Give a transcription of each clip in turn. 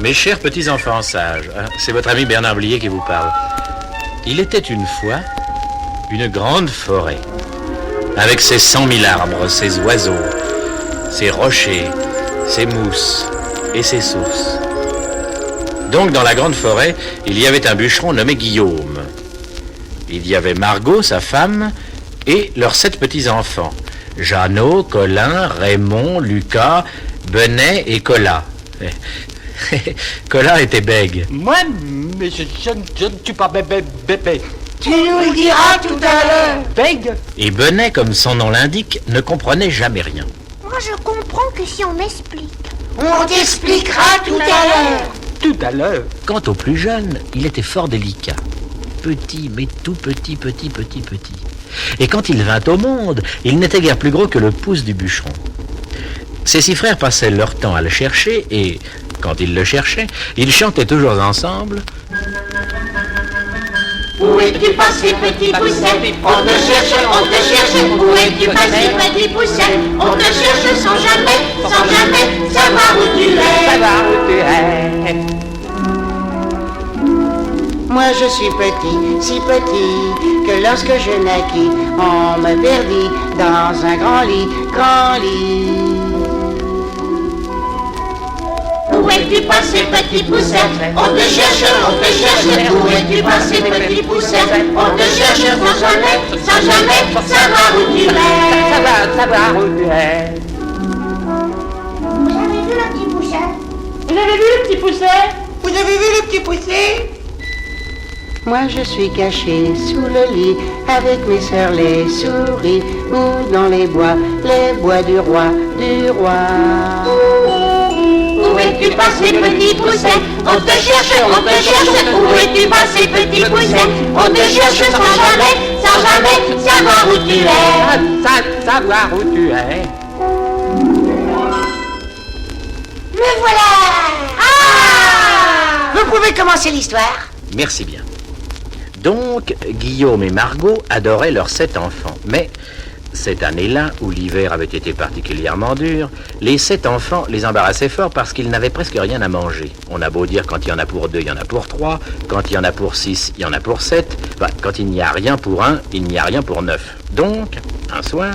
Mes chers petits enfants sages, c'est votre ami Bernard Blier qui vous parle. Il était une fois une grande forêt, avec ses 100 000 arbres, ses oiseaux, ses rochers, ses mousses et ses sources. Donc dans la grande forêt, il y avait un bûcheron nommé Guillaume. Il y avait Margot, sa femme, et leurs 7 petits-enfants. Jeannot, Colin, Raymond, Lucas, Benet et Colas. Colas était bègue. Moi, mais je ne suis pas bébé. Tu nous le diras tout à l'heure. Bègue. Et Benet, comme son nom l'indique, ne comprenait jamais rien. Moi, je comprends que si on m'explique. On t'expliquera tout à l'heure. Tout à l'heure. Quant au plus jeune, il était fort délicat. Petit, mais tout petit. Et quand il vint au monde, il n'était guère plus gros que le pouce du bûcheron. Ses 6 frères passaient leur temps à le chercher et, quand ils le cherchaient, ils chantaient toujours ensemble. Où es-tu passé, petit pousset? On te cherche. Où es-tu passé, petit pousset? On te cherche sans jamais savoir où tu es. Moi je suis petit, si petit, que lorsque je naquis, on me perdit dans un grand lit. Où es-tu passé, petit pousset? On te cherche. Où es-tu passé, petit pousset? On te cherche sans jamais savoir où tu es. Savoir où tu es. Vous avez vu le petit pousset? Vous avez vu le petit pousset? Moi je suis caché sous le lit avec mes sœurs les souris ou dans les bois du roi. Où es-tu passé, petit pousset? On te cherche. Où es-tu passé, petit pousset? On te cherche sans jamais savoir où tu es. Savoir où tu es. Me voilà! Ah! Vous pouvez commencer l'histoire? Merci bien. Donc, Guillaume et Margot adoraient leurs 7 enfants. Mais, cette année-là, où l'hiver avait été particulièrement dur, les 7 enfants les embarrassaient fort parce qu'ils n'avaient presque rien à manger. On a beau dire quand il y en a pour 2, il y en a pour 3, quand il y en a pour 6, il y en a pour 7, quand il n'y a rien pour 1, il n'y a rien pour 9. Donc, un soir,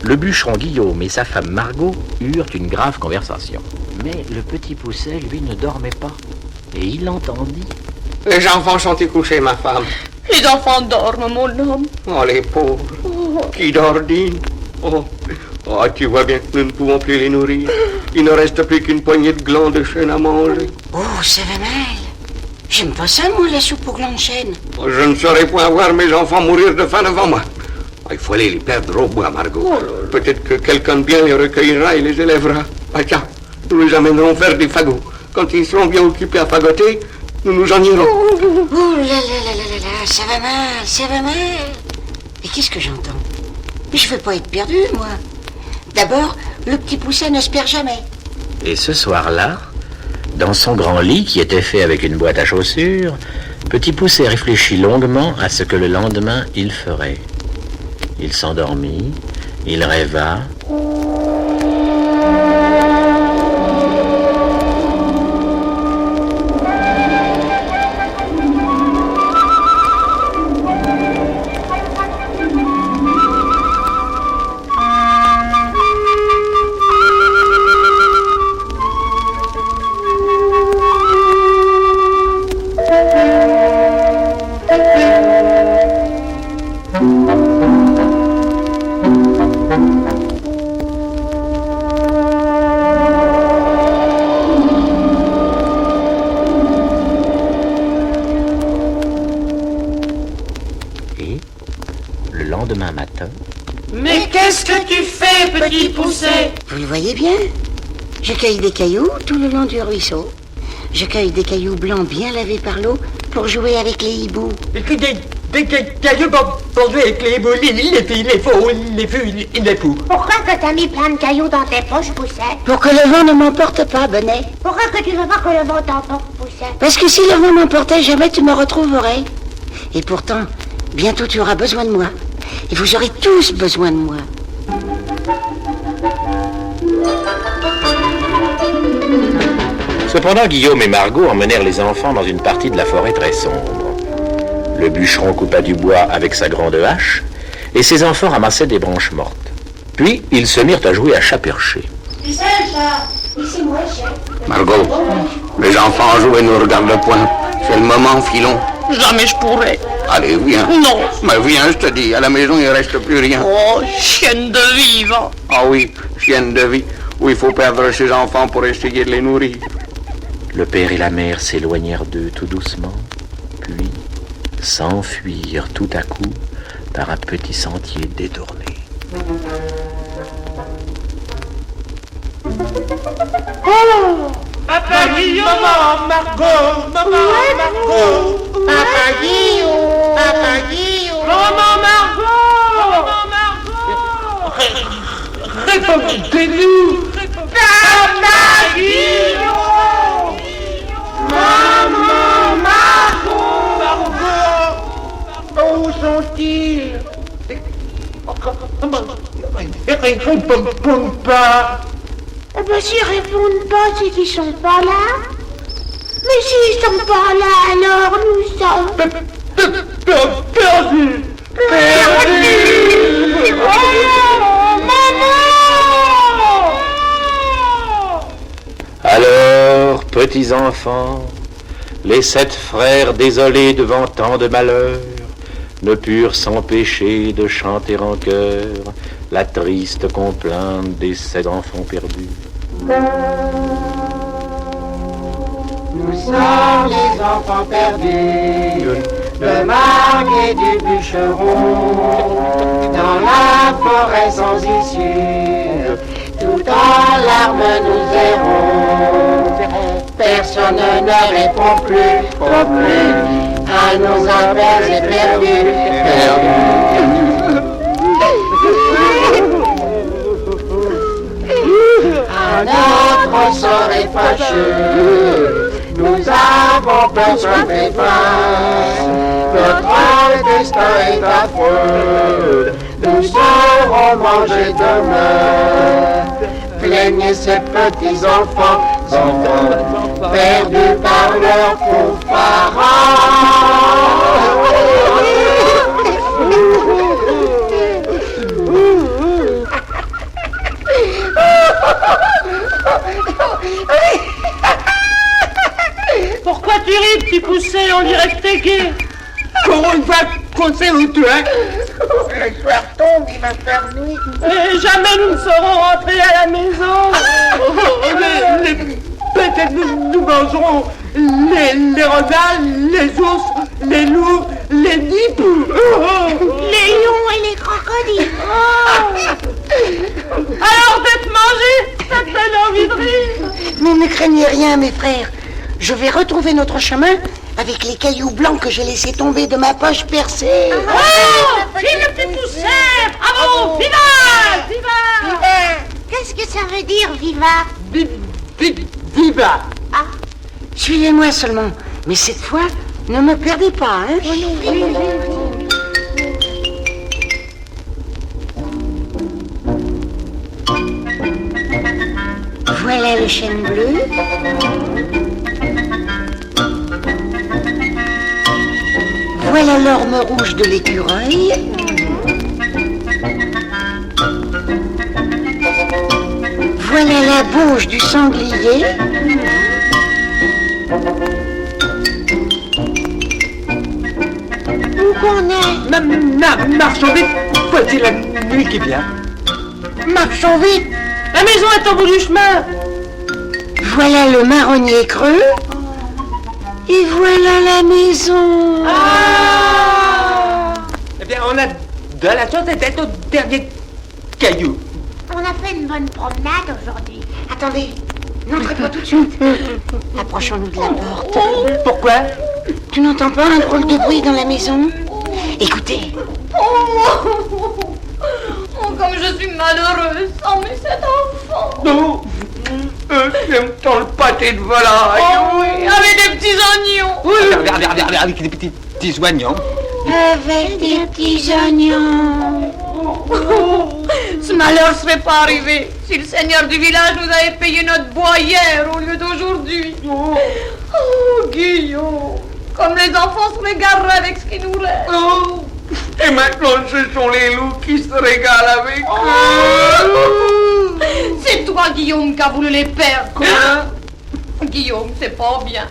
le bûcheron Guillaume et sa femme Margot eurent une grave conversation. Mais le petit pousset, lui, ne dormait pas. Et il entendit. Les enfants sont-ils couchés, ma femme? Les enfants dorment, mon homme. Oh, les pauvres. Qui d'ordine. Oh, tu vois bien que nous ne pouvons plus les nourrir. Il ne reste plus qu'une poignée de glands de chêne à manger. Oh, ça va mal. J'aime pas ça, moi, la soupe aux glands de chêne. Oh, je ne saurais point voir mes enfants mourir de faim devant moi. Il faut aller les perdre au bois, Margot. Peut-être que quelqu'un de bien les recueillera et les élèvera. Tiens, nous les amènerons faire des fagots. Quand ils seront bien occupés à fagoter, nous en irons. Oh là, ça va mal. Mais qu'est-ce que j'entends? Mais je veux pas être perdu, moi. D'abord, le petit pousset ne se perd jamais. Et ce soir-là, dans son grand lit qui était fait avec une boîte à chaussures, Petit Pousset réfléchit longuement à ce que le lendemain il ferait. Il s'endormit, il rêva. Le lendemain matin... Mais qu'est-ce que tu fais, petit pousset? Vous le voyez bien? Je cueille des cailloux tout le long du ruisseau. Je cueille des cailloux blancs bien lavés par l'eau pour jouer avec les hiboux. Des cailloux pour jouer avec les boules, les filles, les faux, les fûts, les poux. Pourquoi que t'as mis plein de cailloux dans tes poches, Pousset? Pour que le vent ne m'emporte pas, Benet. Pourquoi que tu veux pas que le vent t'emporte, Pousset? Parce que si le vent m'emportait, jamais tu me retrouverais. Et pourtant, bientôt tu auras besoin de moi. Et vous aurez tous besoin de moi. Ce Cependant, Guillaume et Margot emmenèrent les enfants dans une partie de la forêt très sombre. Le bûcheron coupa du bois avec sa grande hache, et ses enfants ramassaient des branches mortes. Puis, ils se mirent à jouer à chat-perché. Margot, les enfants jouent et nous regardent point. C'est le moment, filons. Jamais je pourrais. Allez, viens. Non. Mais viens, je te dis, à la maison, il ne reste plus rien. Oh, chienne de vivre. Ah oui, chienne de vie, où il faut perdre ses enfants pour essayer de les nourrir. Le père et la mère s'éloignèrent d'eux tout doucement, puis s'enfuirent tout à coup par un petit sentier détourné. Oh! Papa Guillaume! Maman Margot! Maman Margot! Papa Guillaume! Papa Guillaume! Maman Margot! Maman Margot! Répondez-nous! Papa Guillaume! Maman Margot! Margot! Où sont-ils? Ils répondent pas! Eh ben, s'ils répondent pas, c'est qu'ils sont pas là. Mais s'ils sont pas là, alors nous sommes... Perdu! Oh, maman! Alors, petits enfants, les 7 frères désolés devant tant de malheurs ne purent s'empêcher de chanter en chœur la triste complainte des 7 enfants perdus. Nous sommes les enfants perdus de Marc et du bûcheron, dans la forêt sans issue, tout en larmes nous errons. Personne ne répond plus, à nos appels perdus. À notre sort est fâcheux, nous avons peur sur les faces. Notre destin est affreux, nous serons mangés demain. Plaignez ces petits enfants, perdus par leurs faux parents. Pourquoi tu ris, petit poussé? On dirait que t'es gay. Pour une fois qu'on sait où tu es. Le soir tombe, il va faire nuit. Et jamais nous ne serons rentrés à la maison. Peut-être nous mangerons les renards, les ours, les loups, les nippes. Les lions et les crocodiles. Alors d'être mangé, ça te donne envie de rire. Mais ne craignez rien, mes frères. Je vais retrouver notre chemin avec les cailloux blancs que j'ai laissés tomber de ma poche percée. Oh, vive le petit poussé. Bravo, viva, viva. Qu'est-ce que ça veut dire, viva? Viva. Suivez-moi seulement. Mais cette fois, ne me perdez pas, hein. Voilà le chêne bleu. Voilà l'orme rouge de l'écureuil. Voilà la bauge du sanglier. Où qu'on est? Marchons vite. Voici la nuit qui vient. Marchons vite. La maison est au bout du chemin. Voilà le marronnier creux. Et voilà la maison. Eh bien, on a de la chance d'être au dernier caillou. On a fait une bonne promenade aujourd'hui. Attendez, n'entrez pas tout de suite. Approchons-nous de la porte. Pourquoi? Tu n'entends pas un drôle de bruit dans la maison? Écoutez. Oh, comme je suis malheureuse sans mes 7 enfants. Non, j'aime tant le pâté de volaille. Oh oui, avec des petits oignons. Oui. Avec des petits oignons. Avec des petits oignons. Ce malheur serait pas arrivé si le seigneur du village nous avait payé notre bois hier au lieu d'aujourd'hui. Oh, Guillaume, comme les enfants se régaleraient avec ce qui nous reste. Oh. Et maintenant, ce sont les loups qui se régalent avec eux. C'est toi, Guillaume, qui as voulu les perdre. Hein? Guillaume, c'est pas bien.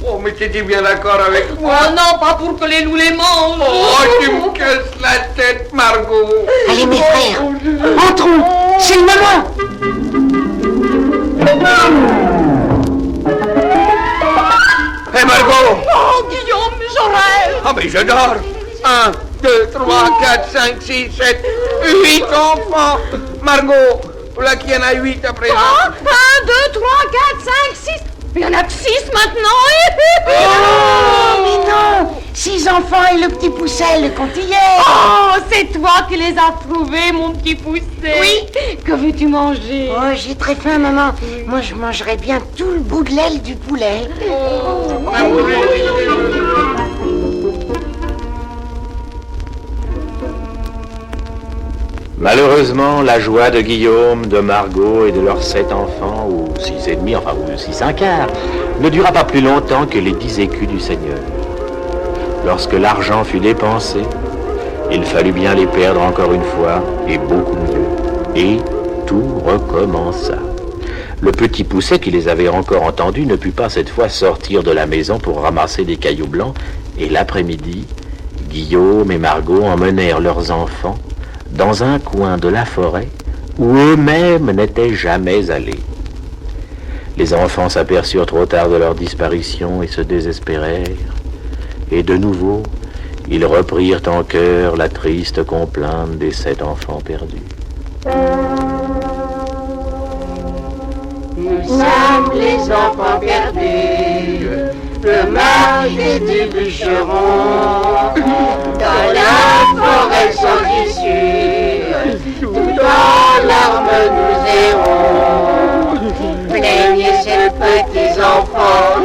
Oh, mais t'étais bien d'accord avec moi? Oh non, pas pour que les loups les mangent. Oh, tu me casses la tête, Margot. Allez, mes frères, entrons, c'est le moment. Hé, Margot. Oh, Guillaume, je rêve. Ah, mais je dors. 1, 2, 3, 4, 5, 6, 7, 8 enfants. Margot, voilà qu'il y en a 8 à présent. 1, 2, 3, 4, 5, 6. Il y en a que 6 maintenant. Oh, mais non, 6 enfants et le petit Pousset, le comptillait. Oh, c'est toi qui les as trouvés, mon petit Pousset. Oui. Que veux-tu manger? Oh, j'ai très faim, maman. Moi, je mangerais bien tout le bout de l'aile du poulet. Malheureusement, la joie de Guillaume, de Margot et de leurs 7 enfants, ou 6 et demi, enfin, ou 6 un quart, ne dura pas plus longtemps que les 10 écus du Seigneur. Lorsque l'argent fut dépensé, il fallut bien les perdre encore une fois, et beaucoup mieux. Et tout recommença. Le petit Pousset, qui les avait encore entendus, ne put pas cette fois sortir de la maison pour ramasser des cailloux blancs, et l'après-midi, Guillaume et Margot emmenèrent leurs enfants dans un coin de la forêt où eux-mêmes n'étaient jamais allés. Les enfants s'aperçurent trop tard de leur disparition et se désespérèrent. Et de nouveau, ils reprirent en chœur la triste complainte des 7 enfants perdus. Nous sommes les enfants perdus, le marché du bûcheron, dans la forêt sans issue, tout en larmes nous errons. Plaignez ces petits enfants,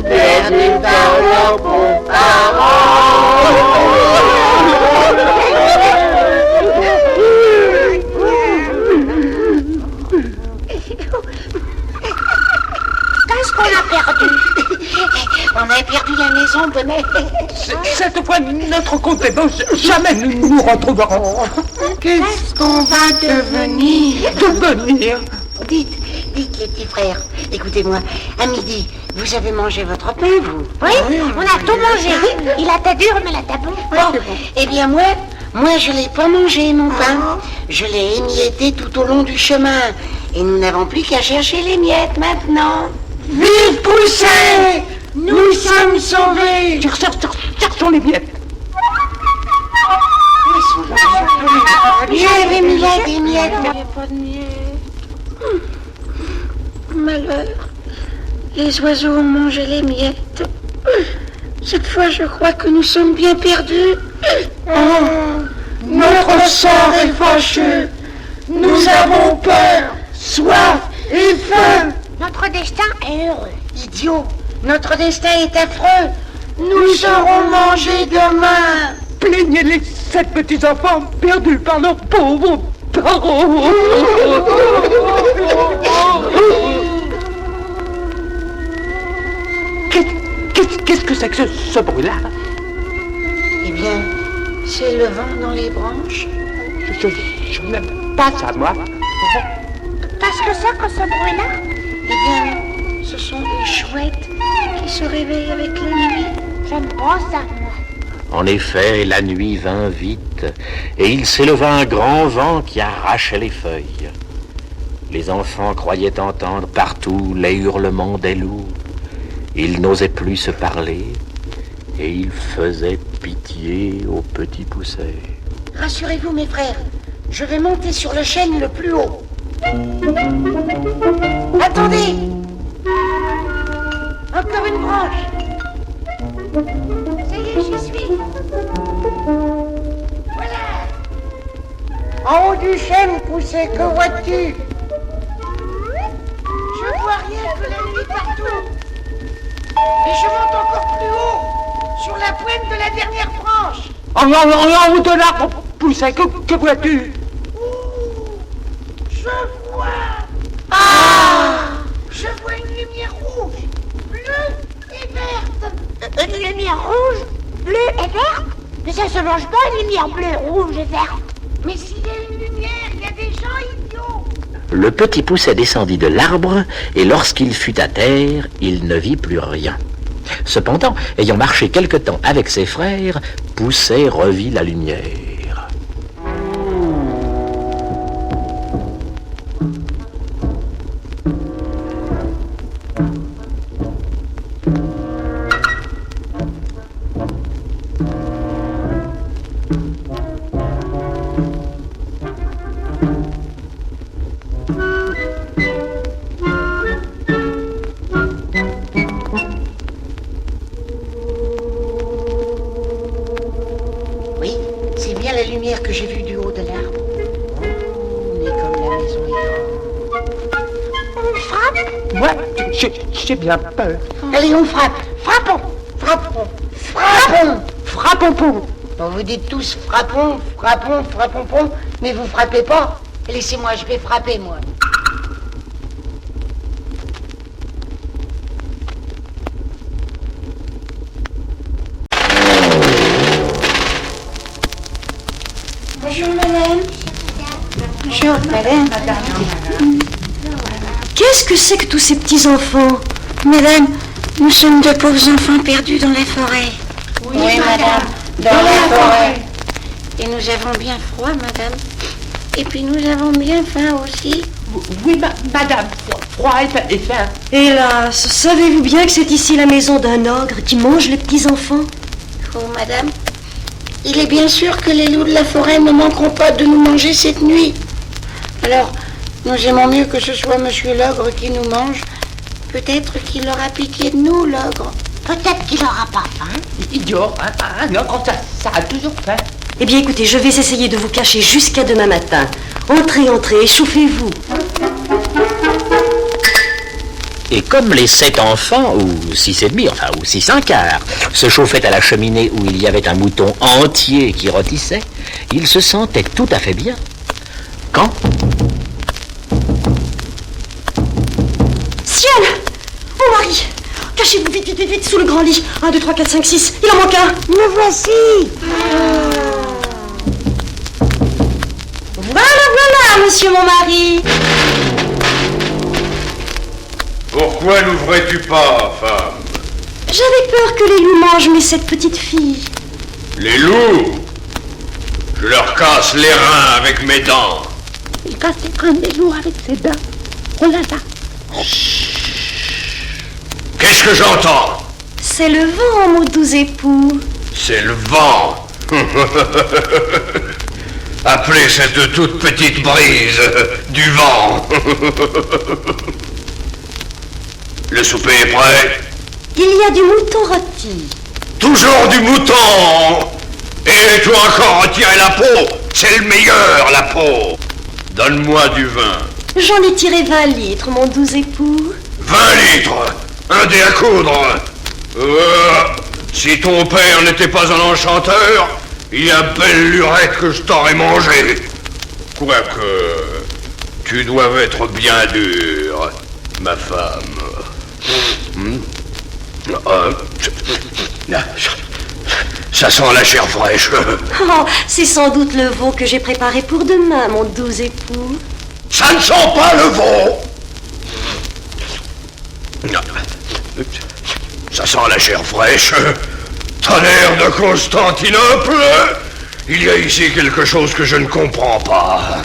perdus par leurs bons parents. Qu'est-ce qu'on a perdu? On a perdu la maison, Bonnet. Cette fois, notre compte est bon. Jamais nous nous retrouverons. Qu'est-ce qu'on va devenir? Devenir? Dites, les petits frères, écoutez-moi, à midi, vous avez mangé votre pain, vous? Oui, on a tout mangé. Il a ta dure, mais la ta bon. Bon, eh bien moi, je l'ai pas mangé, mon pain. Je l'ai émietté tout au long du chemin. Et nous n'avons plus qu'à chercher les miettes maintenant. Vive Pousset! Nous sommes sauvés! Cherchons les miettes. J'avais mis là des miettes, mais il n'y a pas de miettes. Malheur. Les oiseaux ont mangé les miettes. Cette fois, je crois que nous sommes bien perdus. Notre sort est fâcheux. Nous avons peur, soif et faim. Notre destin est heureux. Idiot, notre destin est affreux. Nous serons mangés demain. Plaignez les 7 petits enfants perdus par leurs pauvres parents. Qu'est-ce que c'est que ce bruit-là? Eh bien, c'est le vent dans les branches. Je n'aime pas ça, moi. Qu'est-ce que c'est que ce bruit-là? Eh bien, ce sont des chouettes qui se réveillent avec la nuit. J'aime pas ça, moi. En effet, la nuit vint vite, et il s'éleva un grand vent qui arrachait les feuilles. Les enfants croyaient entendre partout les hurlements des loups. Ils n'osaient plus se parler, et ils faisaient pitié au petit Pousset. Rassurez-vous, mes frères, je vais monter sur le chêne le plus haut. Attendez! Encore une branche. Ça y est, j'y suis. Voilà. En haut du chêne, Pousset, que vois-tu? Je vois rien que la nuit partout. Mais je monte encore plus haut, sur la pointe de la dernière branche. En haut de l'arbre, Pousset, que vois-tu? Je vois. Ah! Je vois une lumière rouge, bleue et verte. Une lumière rouge, bleue et verte? Mais ça se mange pas, une lumière bleue, rouge et verte. Mais s'il y a une lumière, il y a des gens idiots. Le petit Pousset descendit de l'arbre, et lorsqu'il fut à terre, il ne vit plus rien. Cependant, ayant marché quelque temps avec ses frères, Pousset revit la lumière. Oui, c'est bien la lumière que j'ai vue du haut de l'arbre. Oh, mais comme la maison est grande. On frappe? Ouais, j'ai bien peur. Allez, on frappe. Frappons. Frappons. Frappons. Frappons. Bon, vous dites tous frappons, frappons, frappons, mais vous frappez pas. Laissez-moi, je vais frapper, moi. Bonjour madame. Bonjour, madame. Qu'est-ce que c'est que tous ces petits enfants? Madame, nous sommes de pauvres enfants perdus dans la forêt. Oui, madame, dans la forêt. Et nous avons bien froid, madame. Et puis nous avons bien faim aussi. Oui, madame, froid et faim. Hélas, savez-vous bien que c'est ici la maison d'un ogre qui mange les petits enfants? Oh, madame, il est bien sûr que les loups de la forêt ne manqueront pas de nous manger cette nuit. Alors, nous aimons mieux que ce soit monsieur l'ogre qui nous mange. Peut-être qu'il aura pitié de nous, l'ogre. Peut-être qu'il aura pas faim. Idiot, un ogre, ça a toujours faim. Eh bien écoutez, je vais essayer de vous cacher jusqu'à demain matin. Entrez, échauffez-vous. Et comme les 7 enfants, ou 6 et demi, enfin, ou 6 un quart, se chauffaient à la cheminée où il y avait un mouton entier qui rôtissait, ils se sentaient tout à fait bien. Quand Ciel! Mon mari! Cachez-vous vite, sous le grand lit. 1, 2, 3, 4, 5, 6. Il en manque un. Me voici. Voilà, monsieur mon mari. Pourquoi n'ouvrais-tu pas, femme? J'avais peur que les loups mangent mes 7 petites filles. Les loups? Je leur casse les reins avec mes dents. Il casse les crânes des loups avec ses dents. Oh là là. Qu'est-ce que j'entends? C'est le vent, mon doux époux. C'est le vent. Appelez cette toute petite brise du vent. Le souper est prêt? Il y a du mouton rôti. Toujours du mouton. Et tu as encore retiré la peau. C'est le meilleur, la peau. Donne-moi du vin. J'en ai tiré 20 litres, mon doux époux. 20 litres. Un dé à coudre. Si ton père n'était pas un enchanteur, il y a belle lurette que je t'aurais mangé. Quoique, tu dois être bien dure, ma femme. Ça sent la chair fraîche. Oh, c'est sans doute le veau que j'ai préparé pour demain, mon doux époux. Ça ne sent pas le veau. Ça sent la chair fraîche. Tonnerre de Constantinople. Il y a ici quelque chose que je ne comprends pas.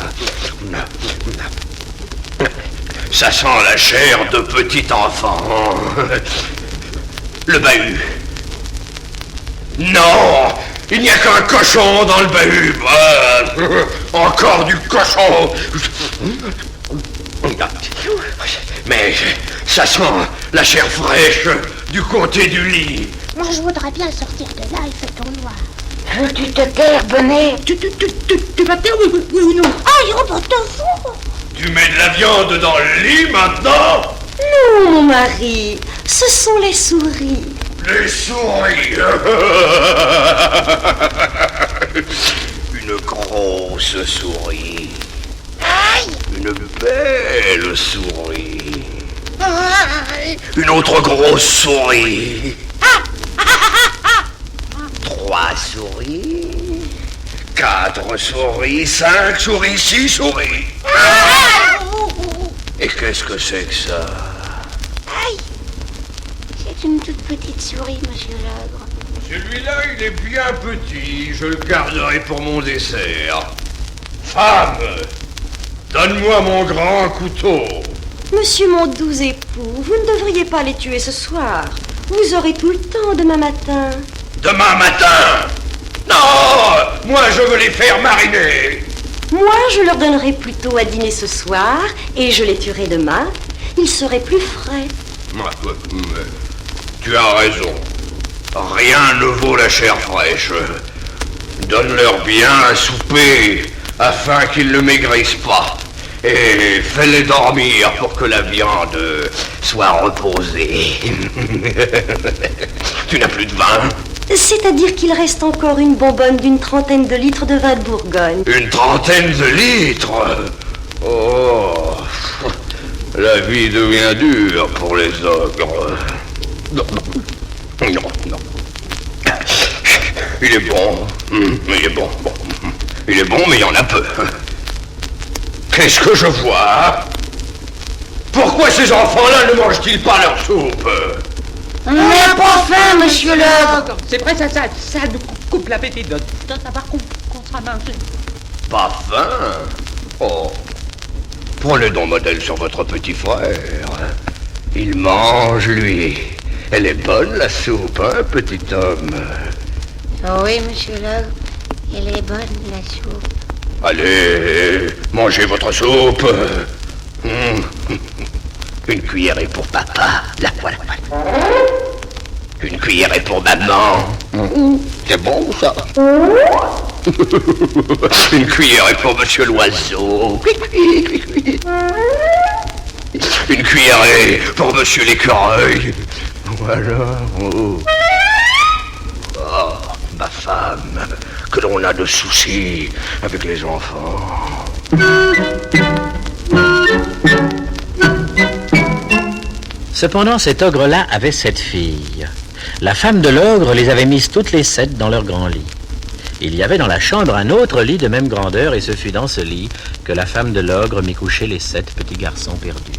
Ça sent la chair de petit enfant. Le bahut. Non, il n'y a qu'un cochon dans le bahut. Encore du cochon. Mais ça sent la chair fraîche du côté du lit. Moi, je voudrais bien sortir de là, il fait tout noir. Veux-tu te taire, Bonnet? Tu vas taire, oui ou non? Aïe, on va te fou. Tu mets de la viande dans le lit maintenant? Non, mon mari, ce sont les souris. Les souris. Une grosse souris. Une belle souris. Une autre grosse souris. 3 souris. 4 souris. 5 souris. 6 souris. Et qu'est-ce que c'est que ça? Aïe! C'est une toute petite souris, monsieur l'ogre. Celui-là, il est bien petit. Je le garderai pour mon dessert. Femme, donne-moi mon grand couteau. Monsieur mon doux époux, vous ne devriez pas les tuer ce soir. Vous aurez tout le temps demain matin. Demain matin? Non! Moi, je veux les faire mariner. Moi, je leur donnerai plutôt à dîner ce soir et je les tuerai demain. Ils seraient plus frais. Tu as raison. Rien ne vaut la chair fraîche. Donne-leur bien à souper afin qu'ils ne maigrissent pas. Et fais-les dormir pour que la viande soit reposée. Tu n'as plus de vin? C'est-à-dire qu'il reste encore une bonbonne d'une trentaine de litres de vin de Bourgogne. Une trentaine de litres? Oh, la vie devient dure pour les ogres. Non. Il est bon. Il est bon. Il est bon, mais il y en a peu. Qu'est-ce que je vois? Pourquoi ces enfants-là ne mangent-ils pas leur soupe? On n'a pas faim, monsieur l'ogre. C'est vrai, ça nous coupe l'appétit de savoir qu'on sera mangé. Pas faim? Oh. Prenez donc modèle sur votre petit frère. Il mange, lui. Elle est bonne, la soupe, hein, petit homme? Oui, monsieur l'ogre, elle est bonne, la soupe. Allez, mangez votre soupe. Une cuillerée pour papa. La voilà. Une cuillerée pour maman. C'est bon, ça. Une cuillerée pour monsieur l'oiseau. Une cuillerée pour monsieur l'écureuil. Voilà. Oh, ma femme, que l'on a de soucis avec les enfants. Cependant, cet ogre-là avait 7 filles. La femme de l'ogre les avait mises toutes les 7 dans leur grand lit. Il y avait dans la chambre un autre lit de même grandeur, et ce fut dans ce lit que la femme de l'ogre mit coucher les 7 petits garçons perdus.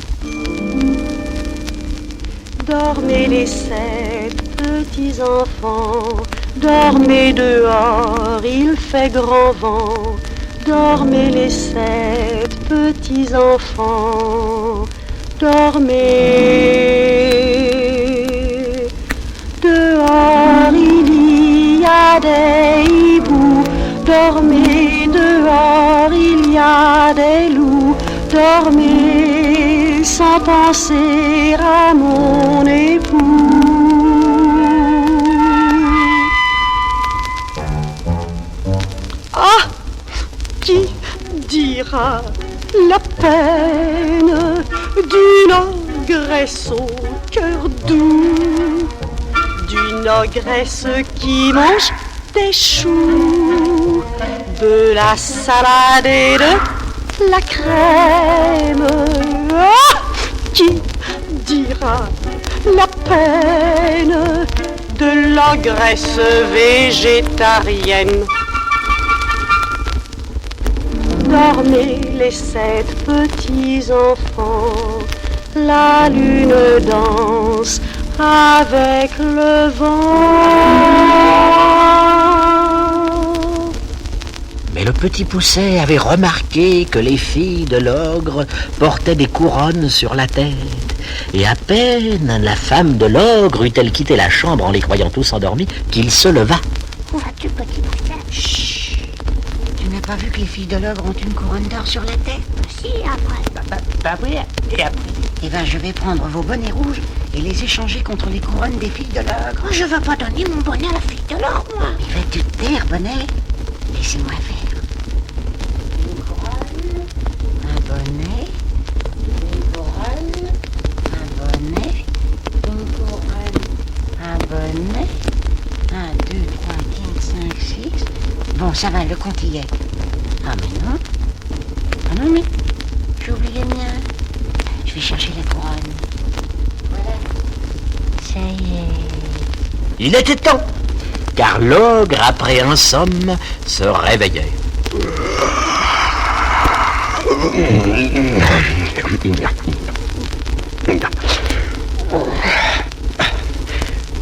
Dormez les 7 petits enfants, dormez dehors, il fait grand vent. Dormez les 7 petits enfants, dormez. Dehors il y a des hiboux, dormez dehors il y a des loups, dormez sans penser à mon époux. Ah, qui dira la peine d'une ogresse au cœur doux, d'une ogresse qui mange des choux, de la salade et de la crème. Ah, qui dira la peine de l'ogresse végétarienne? Dormez les 7 petits enfants, la lune danse avec le vent. Mais le petit Pousset avait remarqué que les filles de l'ogre portaient des couronnes sur la tête. Et à peine la femme de l'ogre eut-elle quitté la chambre en les croyant tous endormis qu'il se leva. Où vas-tu, petit Pousset? Chut. Tu n'as pas vu que les filles de l'ogre ont une couronne d'or sur la tête? Si, après. Bah oui, et après? Eh bien, je vais prendre vos bonnets rouges et les échanger contre les couronnes des filles de l'ogre. Je veux pas donner mon bonnet à la fille de l'ogre, moi. Mais vas-tu te taire, bonnet? Laissez-moi faire. Une couronne, un bonnet, une couronne, un bonnet, une couronne, un bonnet, 1, 2, 3, 4, 5, 6. Bon, ça va, le compte y est. Ah, mais non. Ah non, mais j'ai oublié le mien. Je vais chercher la couronne. Voilà. Ça y est. Il était temps, car l'ogre, après un somme, se réveillait.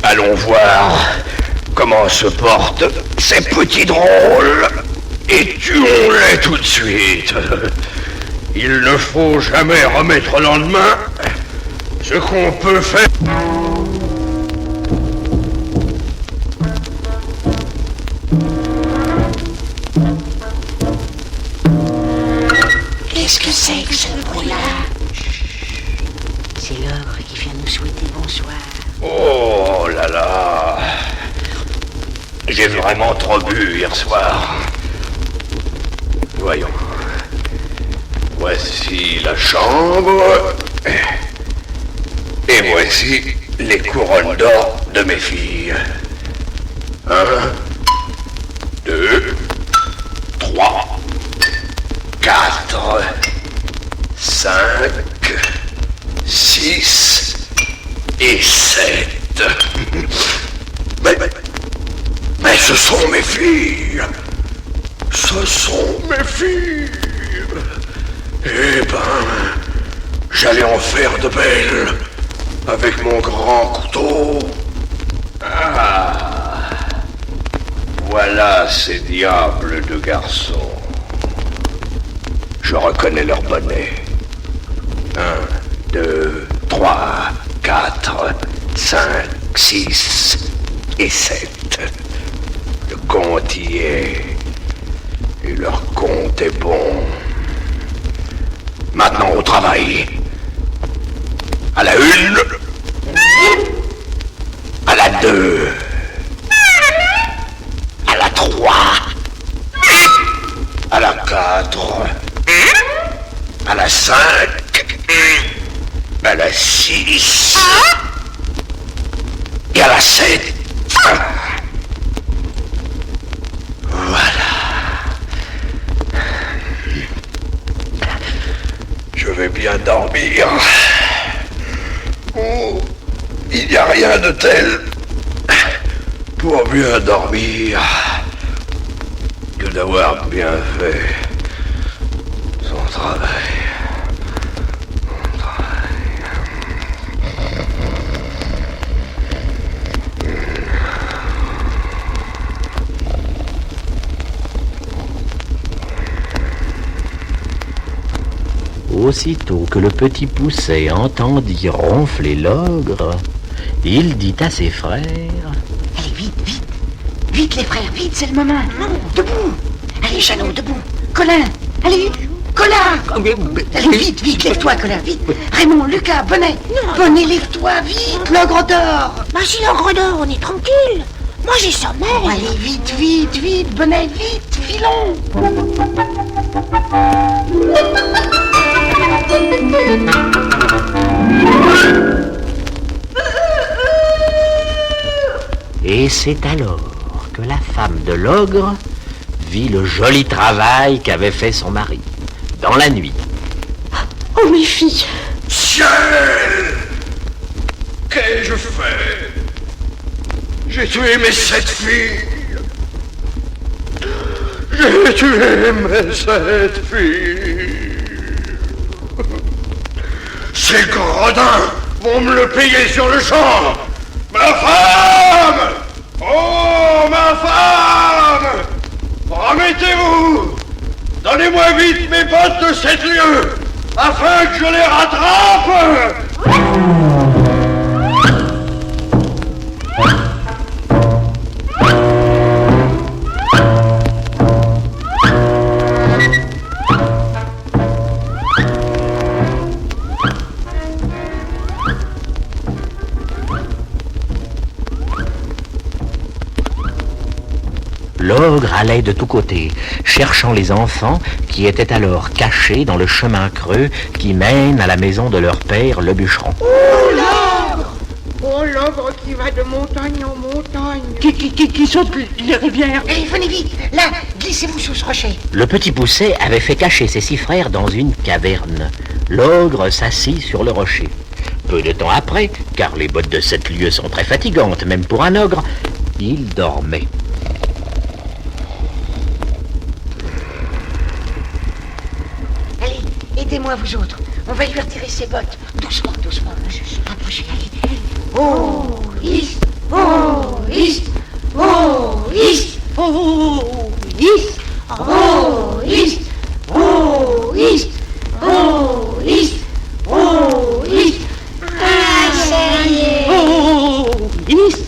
Allons voir comment se portent ces petits drôles et tuons-les tout de suite. Il ne faut jamais remettre au lendemain ce qu'on peut faire. Qu'est-ce que c'est que ce bruit-là? C'est l'ogre qui vient nous souhaiter bonsoir. Oh là là. J'ai vraiment trop bu hier soir. Voyons. Voici la chambre. Et voici les couronnes d'or de mes filles. 1, 2, 3, 4, 5, 6 et 7. Mais ce sont mes filles. Ce sont mes filles. Eh ben, j'allais en faire de belles avec mon grand couteau. Ah, voilà ces diables de garçons. Je reconnais leur bonnet. 1, 2, 3, 4, 5, 6 et 7. Le compte y est. Et leur compte est bon. Maintenant au travail. À la 1, à la 2, à la 3, à la 4, à la 5, à la 6 et à la 7. Voilà. Je vais bien dormir. Oh, il n'y a rien de tel pour bien dormir que d'avoir bien fait son travail. Aussitôt que le petit Poucet entendit ronfler l'ogre, il dit à ses frères: Allez, vite, vite. Vite, les frères, vite, c'est le moment. Non, debout. Allez, Jeannot, debout. Colin, allez, Colin. Allez, vite, vite, lève-toi, Colin, vite. Raymond, Lucas, Bonnet. Bonnet, lève-toi, vite, l'ogre dort. Bah si l'ogre dort, on est tranquille. Moi j'ai sommeil. Oh, allez, vite, vite, vite, Bonnet, vite, filons. Et c'est alors que la femme de l'ogre vit le joli travail qu'avait fait son mari dans la nuit. Oh, mes filles! Ciel! Qu'ai-je fait? J'ai tué mes 7 filles. J'ai tué mes 7 filles. Ces gredins vont me le payer sur le champ. Ma femme! Oh, ma femme! Remettez-vous! Donnez-moi vite mes bottes de 7 lieues, afin que je les rattrape! L'ogre allait de tous côtés, cherchant les enfants qui étaient alors cachés dans le chemin creux qui mène à la maison de leur père, le bûcheron. Oh l'ogre! Oh, l'ogre qui va de montagne en montagne. Qui saute les rivières. Allez, venez vite. Là, glissez-vous sous ce rocher. Le petit Pousset avait fait cacher ses 6 frères dans une caverne. L'ogre s'assit sur le rocher. Peu de temps après, car les bottes de 7 lieues sont très fatigantes, même pour un ogre, il dormait. Allez, aidez-moi vous autres. On va lui retirer ses bottes. Doucement, doucement. Rapprochez, allez. Oh, is. Oh, is. Oh, is. Oh, is. Oh, is. Oh, is. Oh, is. Oh, is. Ah, ça y est. Oh, is.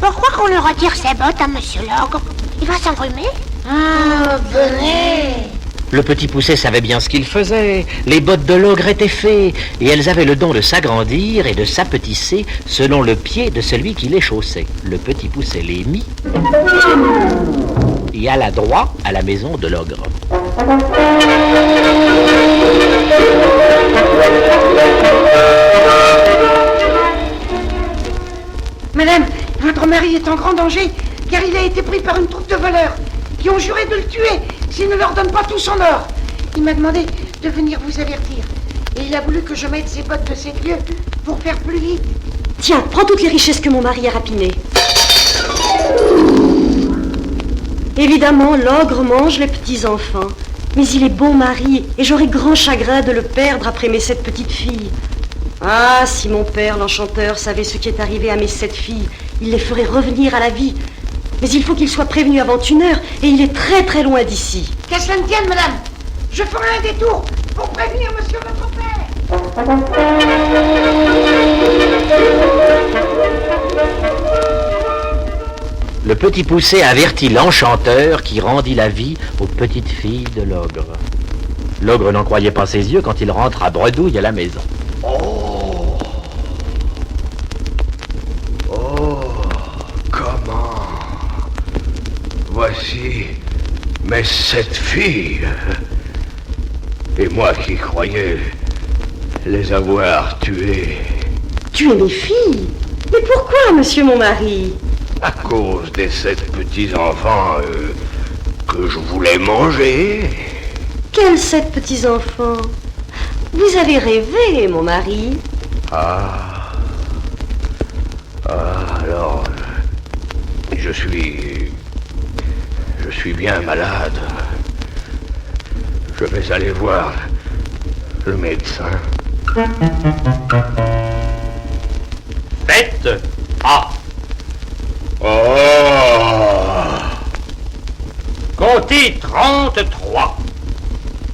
Pourquoi qu'on lui retire ses bottes à monsieur l'ogre? Il va s'enrhumer? Ah, venez. Le petit Pousset savait bien ce qu'il faisait. Les bottes de l'ogre étaient faites, et elles avaient le don de s'agrandir et de s'apetisser selon le pied de celui qui les chaussait. Le petit Pousset les mit et alla droit à la maison de l'ogre. Madame, votre mari est en grand danger, car il a été pris par une troupe de voleurs qui ont juré de le tuer s'il ne leur donne pas tout son or. Il m'a demandé de venir vous avertir. Et il a voulu que je mette ses bottes de 7 lieues pour faire plus vite. Tiens, prends toutes les richesses que mon mari a rapinées. Évidemment, l'ogre mange les petits-enfants. Mais il est bon mari, et j'aurai grand chagrin de le perdre après mes 7 petites filles. Ah, si mon père, l'enchanteur, savait ce qui est arrivé à mes 7 filles, il les ferait revenir à la vie. Mais il faut qu'il soit prévenu avant 1 heure, et il est très très loin d'ici. Qu'à cela ne tienne, madame, je ferai un détour pour prévenir monsieur votre père. Le petit Pousset avertit l'enchanteur qui rendit la vie aux petites filles de l'ogre. L'ogre n'en croyait pas ses yeux quand il rentre à bredouille à la maison. Voici mes 7 filles. Et moi qui croyais les avoir tuées. Tuer mes filles? Mais pourquoi, monsieur mon mari? À cause des 7 petits-enfants que je voulais manger. Quels 7 petits-enfants? Vous avez rêvé, mon mari. Alors, je suis bien malade. Je vais aller voir le médecin. Faites A. Comptez 33.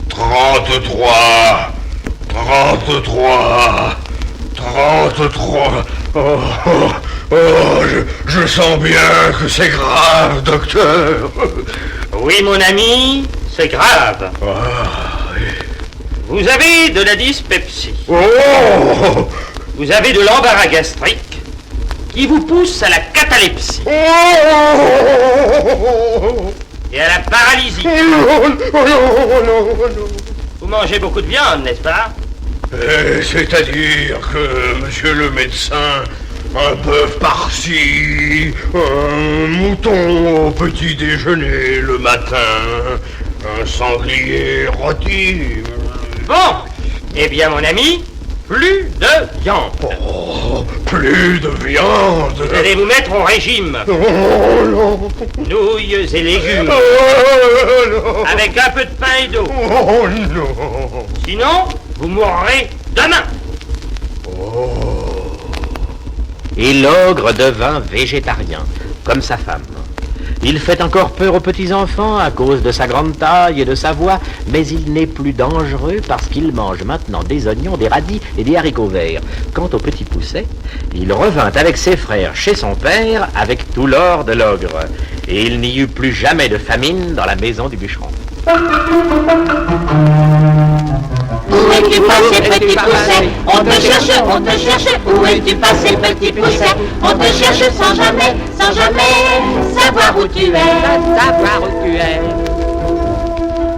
33. Je sens bien que c'est grave, docteur. Oui, mon ami, c'est grave. Vous avez de la dyspepsie. Vous avez de l'embarras gastrique qui vous pousse à la catalepsie. Et à la paralysie. Vous mangez beaucoup de viande, n'est-ce pas? C'est-à-dire que, monsieur le médecin, un bœuf par-ci, un mouton au petit déjeuner le matin, un sanglier rôti. Bon, eh bien mon ami, plus de viande. Plus de viande. Vous allez vous mettre au régime. Nouilles et légumes. Avec un peu de pain et d'eau. Sinon, vous mourrez demain. Et l'ogre devint végétarien, comme sa femme. Il fait encore peur aux petits-enfants à cause de sa grande taille et de sa voix, mais il n'est plus dangereux parce qu'il mange maintenant des oignons, des radis et des haricots verts. Quant au petit Pousset, il revint avec ses frères chez son père avec tout l'or de l'ogre. Et il n'y eut plus jamais de famine dans la maison du bûcheron. Où es-tu passé, petit Pousset? On te cherche, où es-tu passé, petit Pousset? On te cherche sans jamais savoir où tu es.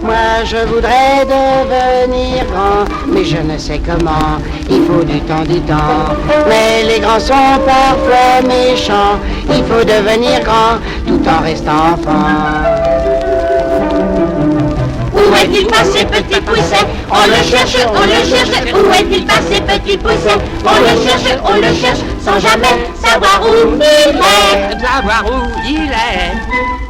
Moi je voudrais devenir grand, mais je ne sais comment, il faut du temps, mais les grands sont parfois méchants, il faut devenir grand tout en restant enfant. Où est-il passé, petit pousset? On le cherche, où est-il passé, petit pousset? On le cherche, sans jamais savoir où il est. Savoir où il est.